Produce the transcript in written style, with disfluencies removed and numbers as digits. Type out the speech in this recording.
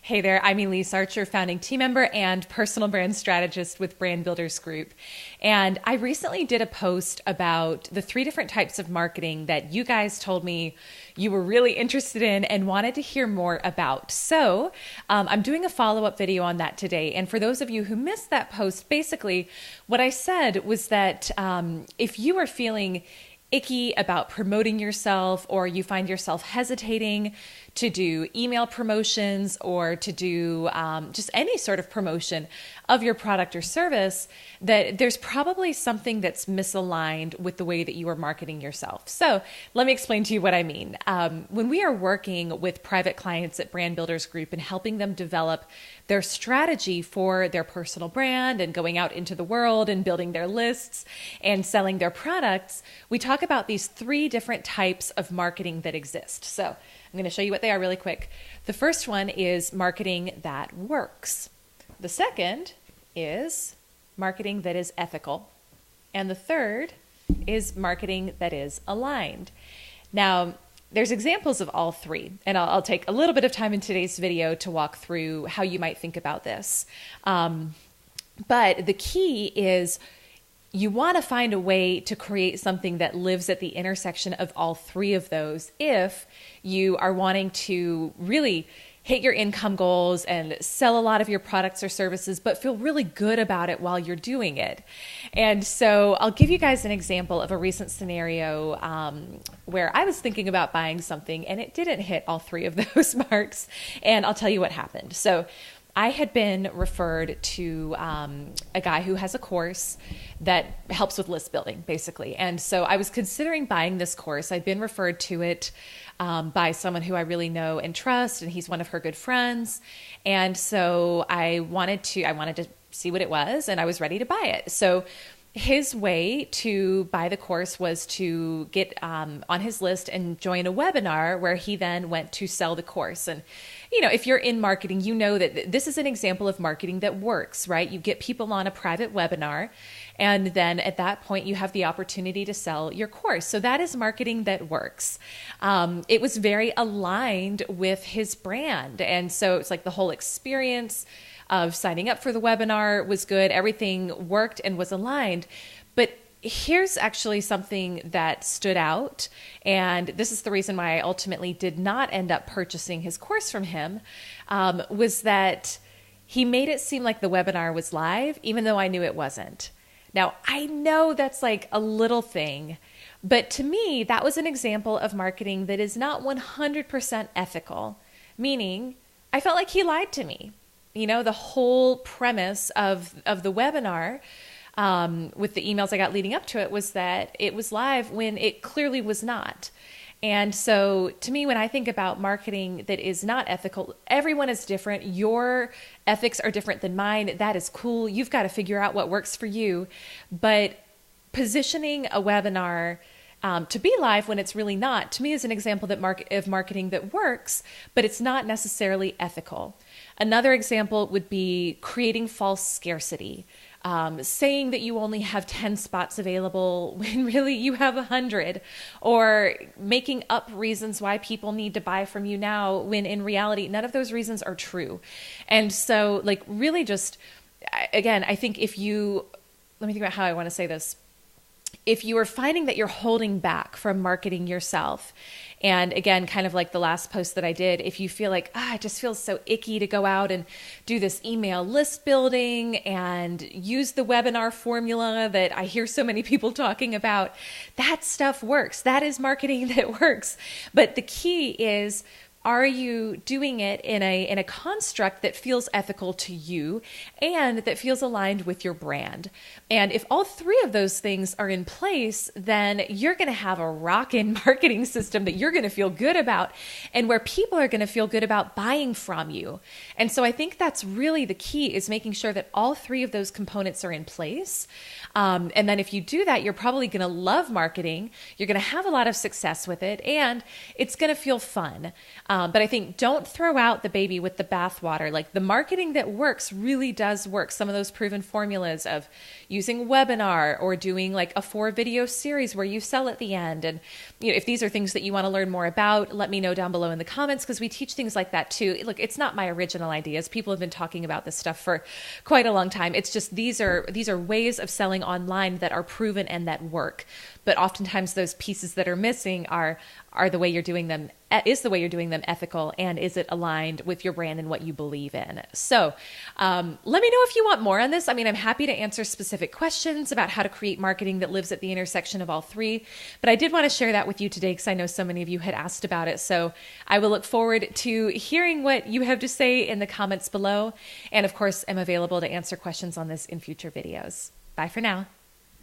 Hey there, I'm Elise Archer, founding team member and personal brand strategist with Brand Builders Group. And I recently did a post about the 3 different types of marketing that you guys told me you were really interested in and wanted to hear more about. So I'm doing a follow-up video on that today. And for those of you who missed that post, basically what I said was that if you are feeling icky about promoting yourself, or you find yourself hesitating to do email promotions or to do just any sort of promotion of your product or service, that there's probably something that's misaligned with the way that you are marketing yourself. So let me explain to you what I mean. When we are working with private clients at Brand Builders Group and helping them develop their strategy for their personal brand and going out into the world and building their lists and selling their products, we talk about these 3 different types of marketing that exist. So I'm going to show you what they are really quick. The first one is marketing that works. The second is marketing that is ethical. And the third is marketing that is aligned. Now, there's examples of all 3, and I'll take a little bit of time in today's video to walk through how you might think about this. But the key is you want to find a way to create something that lives at the intersection of all 3 of those if you are wanting to really hit your income goals and sell a lot of your products or services, but feel really good about it while you're doing it. And so I'll give you guys an example of a recent scenario where I was thinking about buying something and it didn't hit all 3 of those marks. And I'll tell you what happened. So I had been referred to a guy who has a course that helps with list building, basically. And so I was considering buying this course. I'd been referred to it by someone who I really know and trust, and he's one of her good friends. And so I wanted to see what it was, and I was ready to buy it. So his way to buy the course was to get on his list and join a webinar where he then went to sell the course. And, you know, if you're in marketing, you know that this is an example of marketing that works, right? You get people on a private webinar, and then at that point, you have the opportunity to sell your course. So that is marketing that works. It was very aligned with his brand. And so it's like the whole experience of signing up for the webinar was good. Everything worked and was aligned. But here's actually something that stood out. And this is the reason why I ultimately did not end up purchasing his course from him, was that he made it seem like the webinar was live, even though I knew it wasn't. Now, I know that's like a little thing, but to me, that was an example of marketing that is not 100% ethical, meaning I felt like he lied to me. You know, the whole premise of the webinar with the emails I got leading up to it was that it was live when it clearly was not. And so to me, when I think about marketing that is not ethical, everyone is different. Your ethics are different than mine. That is cool. You've got to figure out what works for you. But positioning a webinar to be live when it's really not, to me, is an example of marketing that works, but it's not necessarily ethical. Another example would be creating false scarcity. Saying that you only have 10 spots available when really you have 100, or making up reasons why people need to buy from you now when in reality, none of those reasons are true. And so like really just, again, I think let me think about how I want to say this. If you are finding that you're holding back from marketing yourself, and again, kind of like the last post that I did, if you feel like, it just feels so icky to go out and do this email list building and use the webinar formula that I hear so many people talking about, that stuff works. That is marketing that works. But the key is, are you doing it in a construct that feels ethical to you and that feels aligned with your brand? And if all 3 of those things are in place, then you're going to have a rockin' marketing system that you're going to feel good about and where people are going to feel good about buying from you. And so I think that's really the key, is making sure that all 3 of those components are in place. And then if you do that, you're probably going to love marketing. You're going to have a lot of success with it, and it's going to feel fun. But I think don't throw out the baby with the bathwater. Like the marketing that works really does work. Some of those proven formulas of using webinar or doing like a 4-video series where you sell at the end. And if these are things that you want to learn more about, let me know down below in the comments, because we teach things like that too. Look, it's not my original ideas. People have been talking about this stuff for quite a long time. It's just these are ways of selling online that are proven and that work. But oftentimes those pieces that are missing are the way you're doing them, is the way you're doing them ethical, and is it aligned with your brand and what you believe in? So let me know if you want more on this. I mean, I'm happy to answer specific questions about how to create marketing that lives at the intersection of all three, but I did want to share that with you today because I know so many of you had asked about it. So I will look forward to hearing what you have to say in the comments below. And of course, I'm available to answer questions on this in future videos. Bye for now.